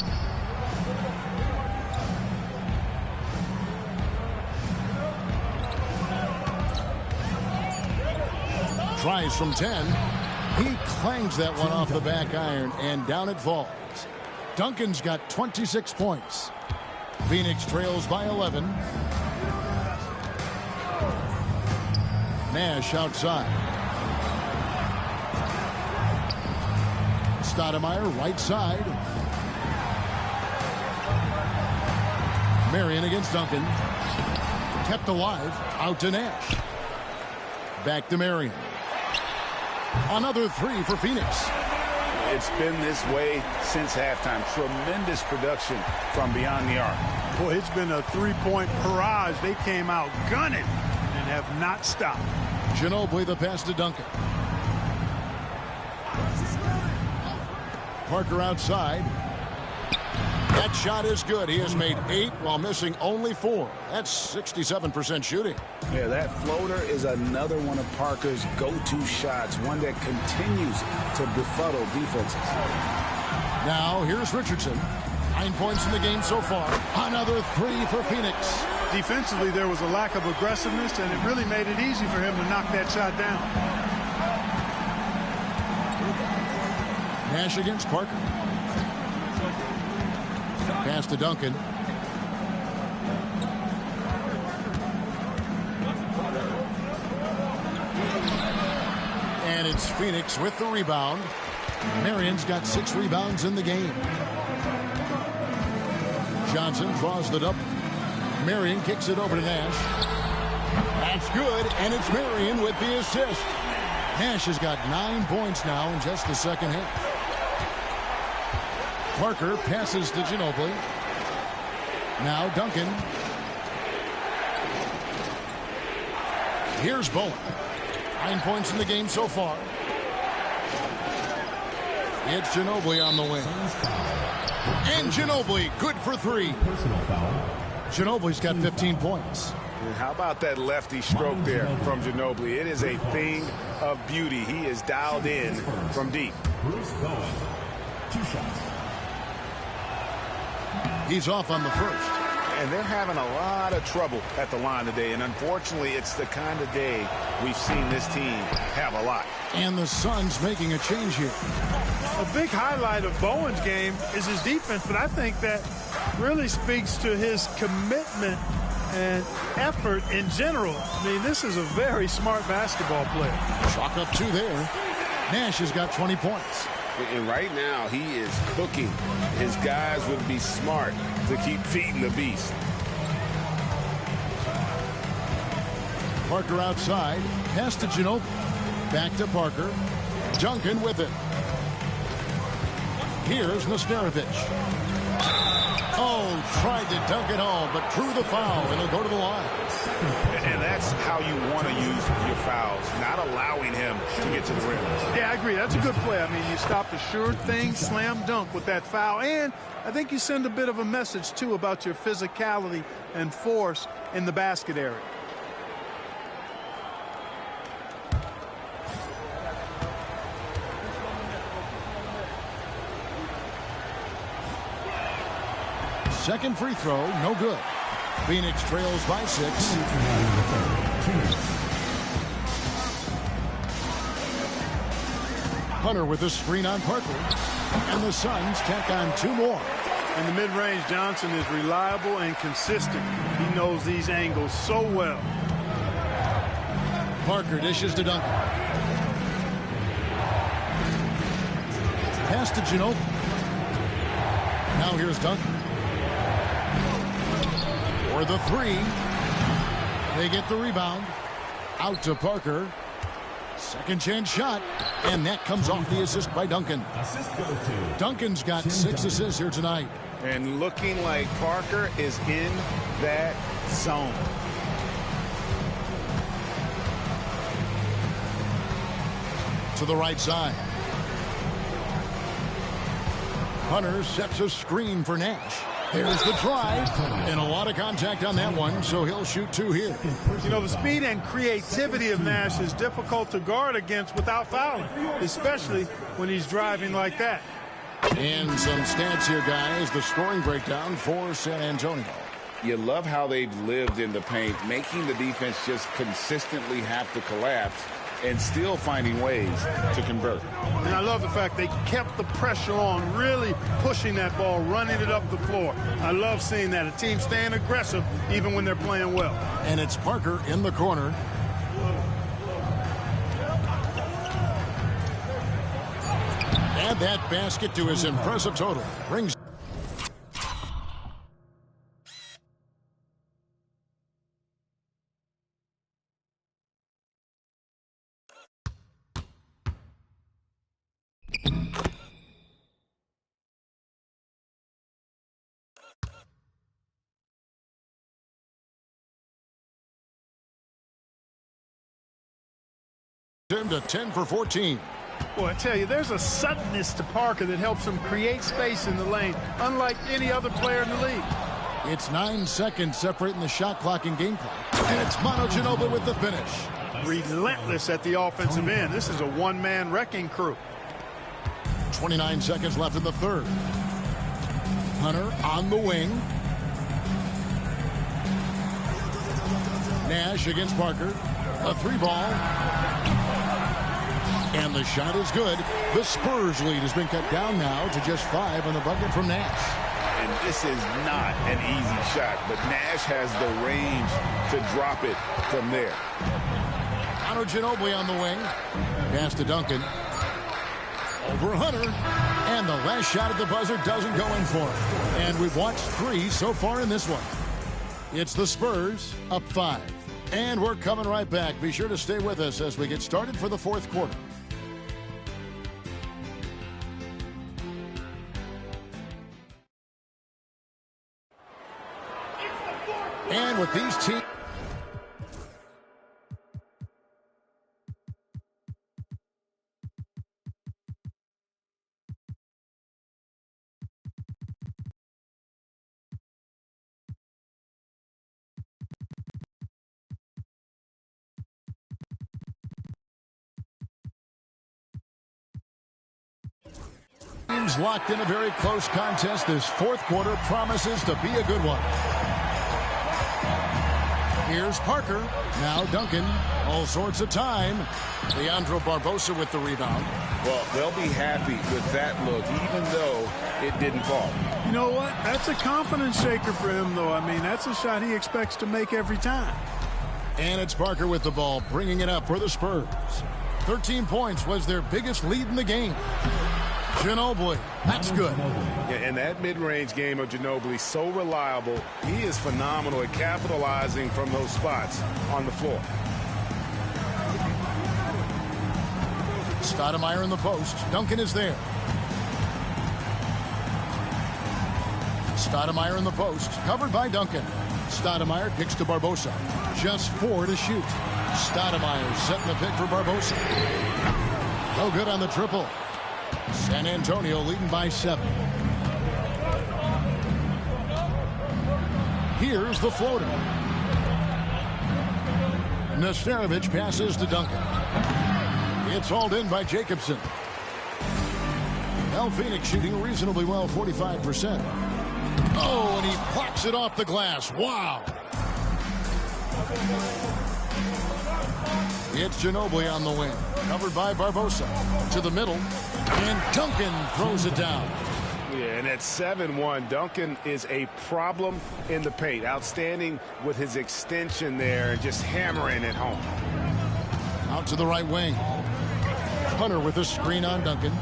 S1: Tries from 10. He clangs that one off the back iron, and down it falls. Duncan's got 26 points. Phoenix trails by 11. Nash outside. Stoudemire right side. Marion against Duncan. Kept alive. Out to Nash. Back to Marion. Another three for Phoenix.
S3: It's been this way since halftime. Tremendous production from beyond the arc.
S2: Boy, it's been a three-point barrage. They came out gunning and have not stopped.
S1: Ginobili the pass to Duncan. Parker outside. That shot is good. He has made 8 while missing only 4. That's 67% shooting.
S3: Yeah, that floater is another one of Parker's go-to shots, one that continues to befuddle defenses.
S1: Now, here's Richardson. 9 points in the game so far. Another 3 for Phoenix.
S2: Defensively, there was a lack of aggressiveness, and it really made it easy for him to knock that shot down.
S1: Nash against Parker. Pass to Duncan. And it's Phoenix with the rebound. Marion's got 6 rebounds in the game. Johnson draws the double. Marion kicks it over to Nash. That's good, and it's Marion with the assist. Nash has got 9 points now in just the second half. Parker passes to Ginobili. Now Duncan. Here's Bowen. 9 points in the game so far. It's Ginobili on the wing. And Ginobili, good for 3. Ginobili's got 15 points.
S3: And how about that lefty stroke there from Ginobili? It is a thing of beauty. He is dialed in from deep.
S4: Bruce Bowen, 2 shots.
S1: He's off on the first.
S3: And they're having a lot of trouble at the line today. And unfortunately, it's the kind of day we've seen this team have a lot.
S1: And the Suns making a change here.
S2: A big highlight of Bowen's game is his defense, but I think that really speaks to his commitment and effort in general. I mean, this is a very smart basketball player.
S1: Chalk up 2 there. Nash has got 20 points.
S3: And right now, he is cooking. His guys would be smart to keep feeding the beast.
S1: Parker outside. Pass to Ginobili. Back to Parker. Duncan with it. Here's Nastarovich. Oh, tried to dunk it home, but drew the foul, and he'll go to the line.
S3: And that's how you want to use your fouls, not allowing him to get to the rim.
S2: Yeah, I agree. That's a good play. I mean, you stopped a sure thing, slam dunk with that foul. And I think you send a bit of a message, too, about your physicality and force in the basket area.
S1: Second free throw, no good. Phoenix trails by 6. Hunter with a screen on Parker. And the Suns tack on 2 more.
S2: In the mid-range, Johnson is reliable and consistent. He knows these angles so well.
S1: Parker dishes to Duncan. Pass to Ginobili. Now here's Duncan. For the 3. They get the rebound. Out to Parker. Second chance shot. And that comes off the assist by Duncan. Duncan's got 6 assists here tonight.
S3: And looking like Parker is in that zone.
S1: To the right side. Hunter sets a screen for Nash. There's the drive, and a lot of contact on that one, so he'll shoot 2 here.
S2: You know, the speed and creativity of Nash is difficult to guard against without fouling, especially when he's driving like that.
S1: And some stats here, guys. The scoring breakdown for San Antonio.
S3: You love how they've lived in the paint, making the defense just consistently have to collapse and still finding ways to convert.
S2: And I love the fact they kept the pressure on, really pushing that ball, running it up the floor. I love seeing that. A team staying aggressive even when they're playing well.
S1: And it's Parker in the corner. Add that basket to his impressive total. Brings him to 10 for 14.
S2: Boy, I tell you, there's a suddenness to Parker that helps him create space in the lane, unlike any other player in the league.
S1: It's 9 seconds separating the shot clock and game clock. And it's Manu Ginobili with the finish.
S2: Relentless at the offensive end. This is a one-man wrecking crew.
S1: 29 seconds left in the third. Hunter on the wing. Nash against Parker. A 3-ball. And the shot is good. The Spurs lead has been cut down now to just 5 on the bucket from Nash.
S3: And this is not an easy shot, but Nash has the range to drop it from there.
S1: Manu Ginobili on the wing. Pass to Duncan. Over Hunter. And the last shot at the buzzer doesn't go in for him. And we've watched 3 so far in this one. It's the Spurs up 5. And we're coming right back. Be sure to stay with us as we get started for the fourth quarter. And with these teams. games locked in a very close contest. This fourth quarter promises to be a good one. Here's Parker. Now Duncan. All sorts of time. Leandro Barbosa with the rebound.
S3: Well, they'll be happy with that look, even though it didn't fall.
S2: You know what? That's a confidence shaker for him, though. I mean, that's a shot he expects to make every time.
S1: And it's Parker with the ball, bringing it up for the Spurs. 13 points was their biggest lead in the game. Ginobili, that's good.
S3: Yeah, and that mid-range game of Ginobili, so reliable. He is phenomenal at capitalizing from those spots on the floor.
S1: Stoudemire in the post. Duncan is there. Stoudemire in the post, covered by Duncan. Stoudemire kicks to Barbosa. Just 4 to shoot. Stoudemire setting the pick for Barbosa. No good on the triple. San Antonio leading by 7. Here's the floater. Nesterovic passes to Duncan. It's hauled in by Jacobson. Now Phoenix shooting reasonably well, 45%. Oh, and he plucks it off the glass. Wow. It's Ginobili on the wing. Covered by Barbosa. To the middle. And Duncan throws it down.
S3: Yeah, and at 7-1, Duncan is a problem in the paint. Outstanding with his extension there and just hammering it home.
S1: Out to the right wing. Hunter with a screen on Duncan.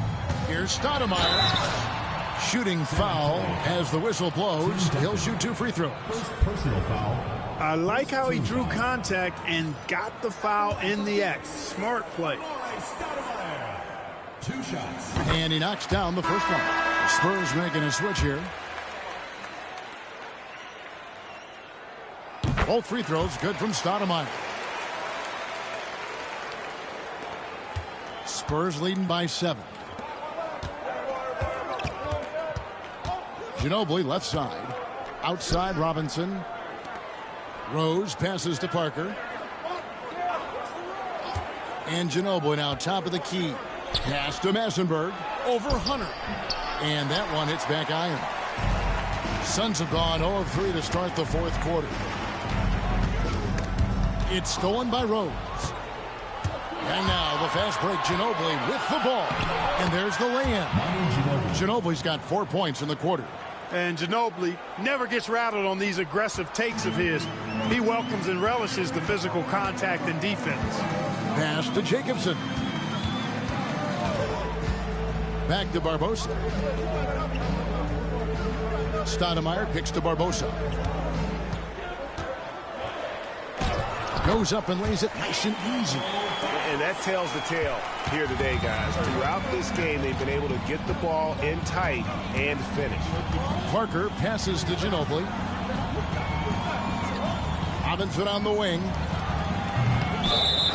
S1: Here's Stoudemire. Shooting foul as the whistle blows. He'll shoot 2 free throws.
S6: Personal foul.
S2: I like how he drew contact and got the foul in the act. Smart play.
S6: 2 shots.
S1: And he knocks down the first one. The Spurs making a switch here. Both free throws good from Stoudemire. Spurs leading by 7. Ginobili left side. Outside Robinson. Rose passes to Parker. And Ginobili now top of the key. Pass to Massenberg. Over Hunter. And that one hits back iron. Suns have gone 0 of 3 to start the fourth quarter. It's stolen by Rose. And now the fast break, Ginobili with the ball. And there's the lay-in. Ginobili's got 4 points in the quarter.
S2: And Ginobili never gets rattled on these aggressive takes of his. He welcomes and relishes the physical contact and defense.
S1: Pass to Jacobson. Back to Barbosa. Stoudemire kicks to Barbosa. Goes up and lays it nice and easy.
S3: And that tells the tale here today, guys. Throughout this game, they've been able to get the ball in tight and finish.
S1: Parker passes to Ginobili. Robinson on the wing.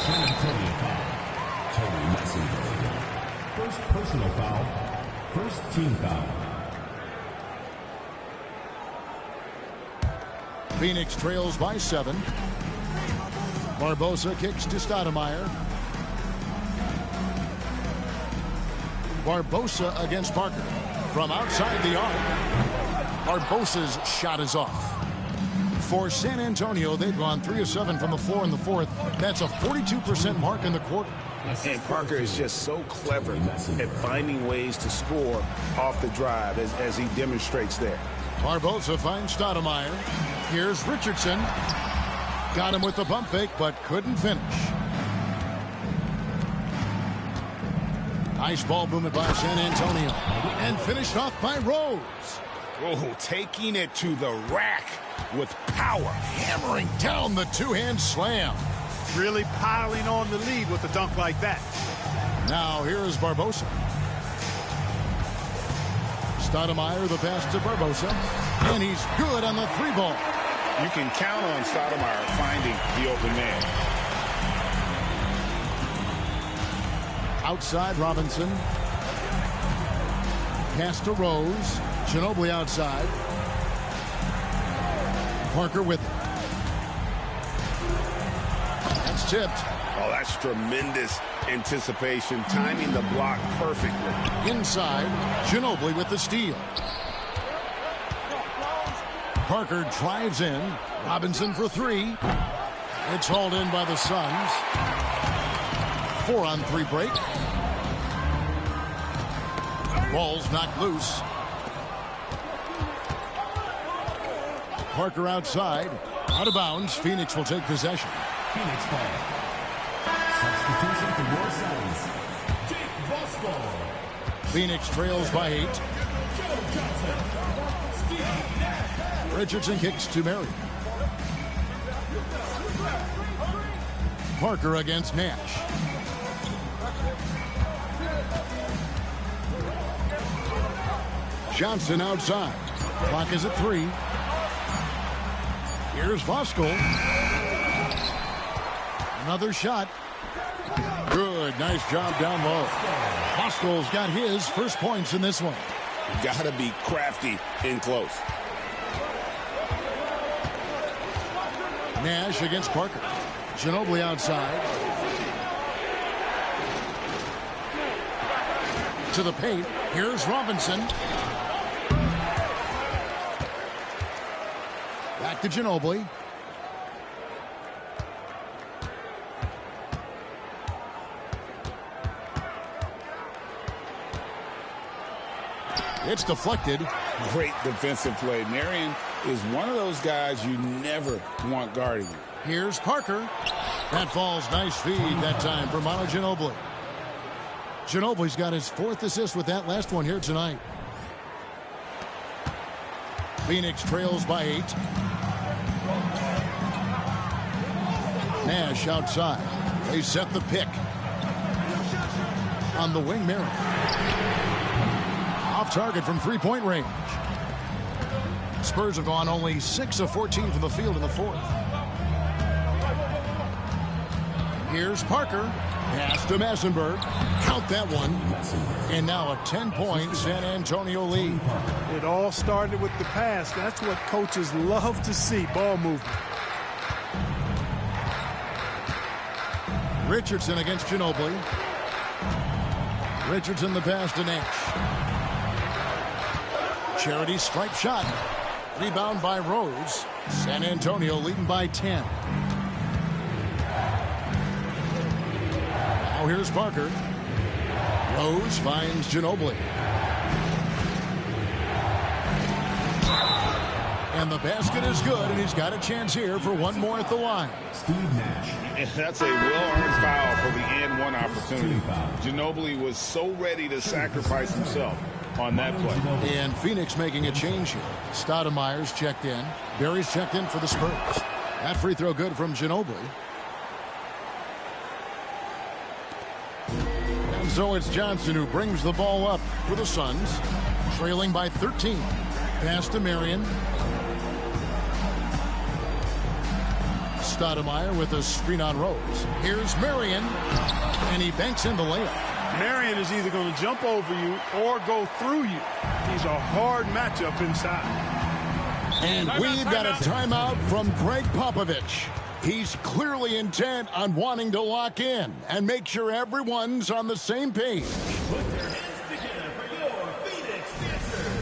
S6: San Antonio foul. Tony Messenger. First personal foul. First team foul.
S1: Phoenix trails by 7. Barbosa kicks to Stoudemire. Barbosa against Parker. From outside the arc. Barbosa's shot is off. For San Antonio, they've gone 3 of 7 from the floor in the fourth. That's a 42% mark in the quarter.
S3: And Parker is just so clever at finding ways to score off the drive as he demonstrates there.
S1: Barbosa finds Stoudemire. Here's Richardson. Got him with the pump fake, but couldn't finish. Nice ball movement by San Antonio. And finished off by Rose.
S3: Oh, taking it to the rack with power.
S1: Hammering down the two-hand slam.
S2: Really piling on the lead with a dunk like that.
S1: Now here is Barbosa. Stoudemire, the pass to Barbosa. And he's good on the 3-ball.
S3: You can count on Stoudemire finding the open man.
S1: Outside Robinson. Pass to Rose. Ginobili outside. Parker with it. That's tipped.
S3: Oh, that's tremendous Anticipation, timing the block perfectly.
S1: Inside, Ginobili with the steal. Parker drives in. Robinson for three. It's hauled in by the Suns. 4-on-3 break. Ball's knocked loose. Parker outside. Out of bounds. Phoenix will take possession.
S6: Phoenix ball. Substitution for your Suns. Jake Bosco.
S1: Phoenix trails by 8.
S6: Joe Johnson. Steve Nash.
S1: Richardson kicks to Marion. Parker against Nash. Johnson outside. Clock is at 3. Here's Voskuhl. Another shot. Good. Nice job down low. Voskuhl's got his first points in this one.
S3: Gotta be crafty in close.
S1: Nash against Parker. Ginobili outside. To the paint. Here's Robinson. Back to Ginobili. It's deflected.
S3: Great defensive play. Marion is one of those guys you never want guarding.
S1: Here's Parker. That falls. Nice feed that time for Manu Ginobili. Ginobili's got his 4th assist with that last one here tonight. Phoenix trails by 8. Nash outside. They set the pick. On the wing, Marion. Off target from three-point range. Spurs have gone only 6 of 14 from the field in the 4th. Here's Parker. Pass to Massenberg. Count that one. And now a 10-point San Antonio lead.
S2: It all started with the pass. That's what coaches love to see, ball movement.
S1: Richardson against Ginobili. Richardson the pass to Nash. Charity stripe shot. Rebound by Rose. San Antonio leading by 10. Now here's Parker. Rose finds Ginobili. And the basket is good, and he's got a chance here for one more at the line.
S6: Steve Nash.
S3: And that's a well-earned foul for the and one opportunity. Ginobili was so ready to sacrifice himself on that play.
S1: And Phoenix making a change here. Stoudemire's checked in. Barry's checked in for the Spurs. That free throw good from Ginobili. And so it's Johnson who brings the ball up for the Suns. Trailing by 13. Pass to Marion. Stoudemire with a screen on Rose. Here's Marion. And he banks in the layup.
S2: Marion is either going to jump over you or go through you. He's a hard matchup inside.
S1: And we've got a timeout from Greg Popovich. He's clearly intent on wanting to lock in and make sure everyone's on the same page.
S4: Put your hands together for your Phoenix Dancers.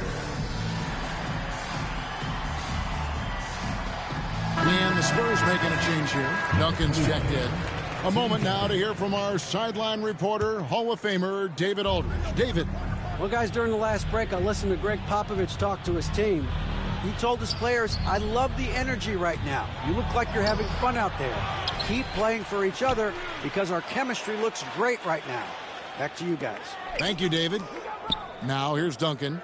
S1: And the Spurs making a change here. Duncan's checked in. A moment now to hear from our sideline reporter, Hall of Famer David Aldridge. David.
S7: Well, guys, during the last break, I listened to Greg Popovich talk to his team. He told his players, I love the energy right now. You look like you're having fun out there. Keep playing for each other because our chemistry looks great right now. Back to you guys.
S1: Thank you, David. Now here's Duncan.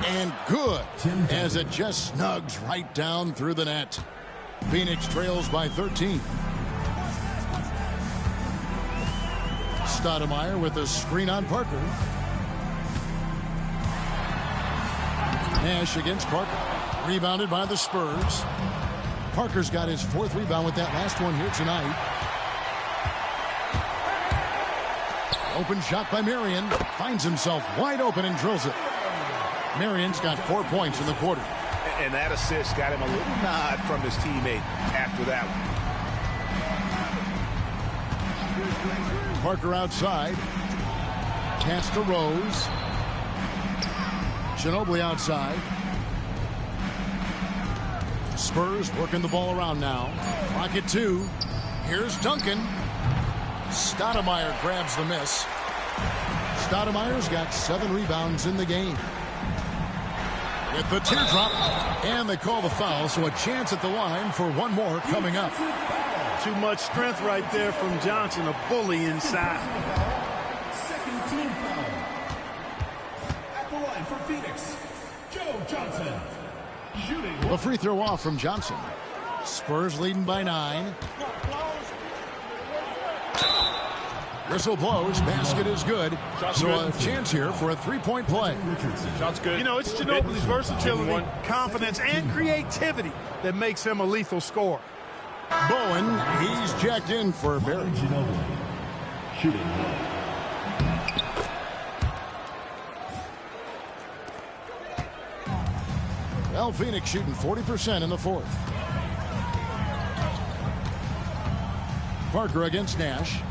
S1: And good, as it just snugs right down through the net. Phoenix trails by 13. Stoudemire with a screen on Parker. Nash against Parker. Rebounded by the Spurs. Parker's got his 4th rebound with that last one here tonight. Open shot by Marion. Finds himself wide open and drills it. Marion's got 4 points in the quarter.
S3: And that assist got him a little nod from his teammate after that one.
S1: Parker outside. Pass to Rose. Ginobili outside. Spurs working the ball around now. Clock at 2. Here's Duncan. Stoudemire grabs the miss. Stoudemire's got 7 rebounds in the game. With the teardrop, and they call the foul, so a chance at the line for one more coming up.
S2: Too much strength right there from Johnson, a bully inside.
S6: Second team foul. At the line for Phoenix, Joe Johnson. Shooting.
S1: The free throw off from Johnson. Spurs leading by 9. Whistle blows. Basket is good. So a chance here for a three-point play.
S5: Shot's good.
S2: You know, it's Ginobili's versatility, confidence, and creativity that makes him a lethal scorer.
S1: Bowen, he's jacked in for Barry.
S6: Ginobili. Shooting.
S1: Well, Phoenix shooting 40% in the fourth. Parker against Nash.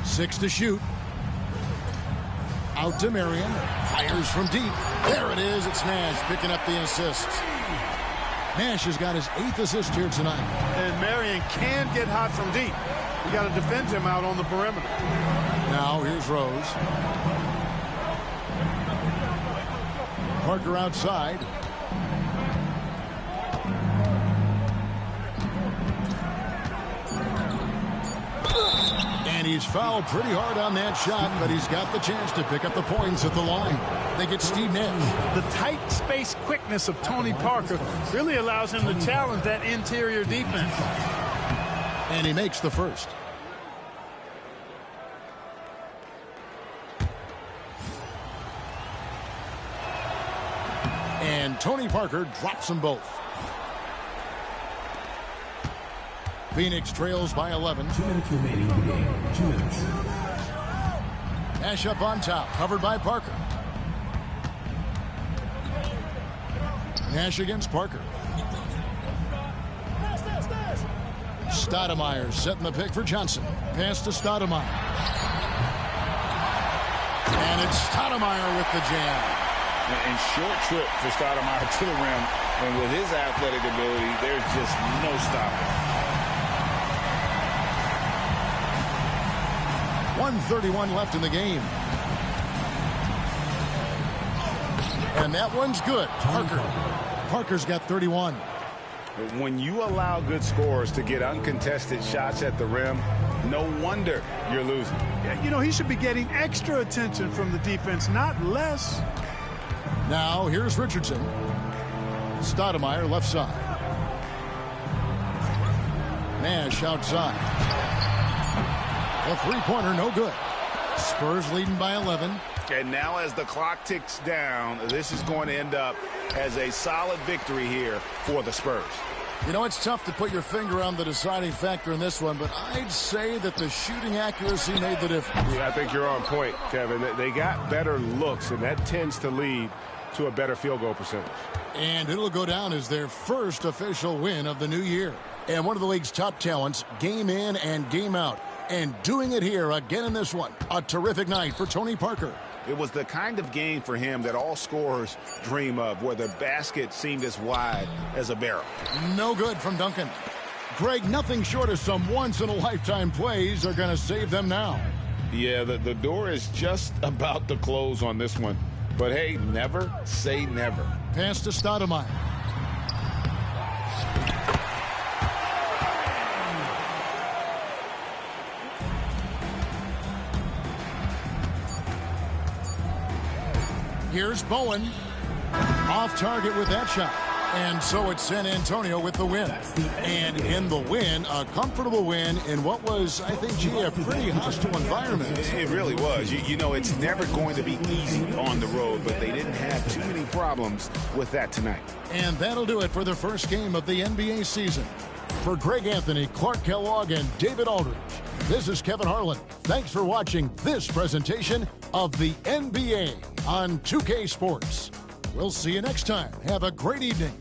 S1: Six to shoot. Out to Marion. Fires from deep. There it is. It's Nash picking up the assist. Nash has got his 8th assist here tonight.
S2: And Marion can get hot from deep. You got to defend him out on the perimeter.
S1: Now here's Rose. Parker outside. And he's fouled pretty hard on that shot, but he's got the chance to pick up the points at the line. They get Steve Nash.
S2: The tight space quickness of Tony Parker really allows him to challenge that interior defense.
S1: And he makes the first. And Tony Parker drops them both. Phoenix trails by 11.
S6: 2 minutes remaining in the game. 2 minutes.
S1: Nash up on top, covered by Parker. Nash against Parker. Stoudemire setting the pick for Johnson. Pass to Stoudemire. And it's Stoudemire with the jam.
S3: And short trip for Stoudemire to the rim. And with his athletic ability, there's just no stopping.
S1: 1:31 left in the game. And that one's good. Parker's got 31.
S3: When you allow good scorers to get uncontested shots at the rim, no wonder you're losing.
S2: Yeah, you know, he should be getting extra attention from the defense, not less.
S1: Now here's Richardson. Stoudemire left side. Nash outside. A three-pointer, no good. Spurs leading by 11.
S3: And now as the clock ticks down, this is going to end up as a solid victory here for the Spurs.
S1: You know, it's tough to put your finger on the deciding factor in this one, but I'd say that the shooting accuracy made the difference.
S3: Yeah, I think you're on point, Kevin. They got better looks, and that tends to lead to a better field goal percentage.
S1: And it'll go down as their first official win of the new year. And one of the league's top talents, game in and game out. And doing it here again in this one. A terrific night for Tony Parker.
S3: It was the kind of game for him that all scorers dream of, where the basket seemed as wide as a barrel.
S1: No good from Duncan. Greg, nothing short of some once-in-a-lifetime plays are going to save them now.
S3: Yeah, the door is just about to close on this one. But hey, never say never.
S1: Pass to Stoudemire. Here's Bowen. Off target with that shot. And so it's San Antonio with the win. And in the win, a comfortable win in what was, I think, a pretty hostile environment.
S3: It really was. You know, it's never going to be easy on the road, but they didn't have too many problems with that tonight.
S1: And that'll do it for the first game of the NBA season. For Greg Anthony, Clark Kellogg, and David Aldridge, This is Kevin Harlan. Thanks for watching this presentation of the NBA on 2K Sports. We'll see you next time. Have a great evening.